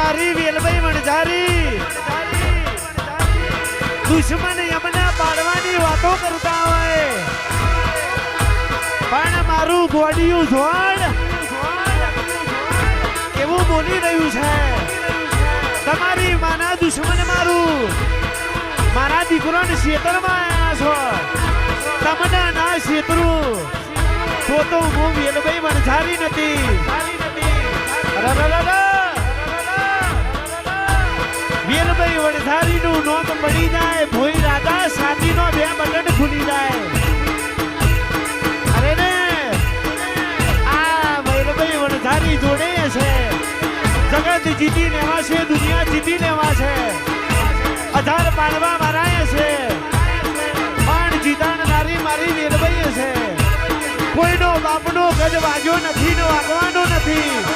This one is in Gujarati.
મારી વેલભાઈ વણઝારી દુશ્મન એમને પાડવાની વાતો કરતા હોય પણ મારું ગોડિયું ઝોડ એવું બોલી રહ્યું છે તમારી માના દુશ્મન મારું મારા દીકરોને ક્ષેત્રમાં આવ્યા છો તમને ના ક્ષેત્રું તો હું વેલભાઈ વણઝારી નથી વેલભાઈ વણઝારી નું નોમ પડી જાય ભોઈ રાજા સાતીનો બે બટન ખુલી જાય અરે ને આ વેલભાઈ વણઝારી જોડે છે જગત જીતી લેવા છે દુનિયા જીતી લેવા છે અધાર પાડવા મારાય છે પણ જીતાડનારી મારી વેલભાઈ છે કોઈનો બાપનો ગજ વાગ્યો નથી ને વાગવાનો નથી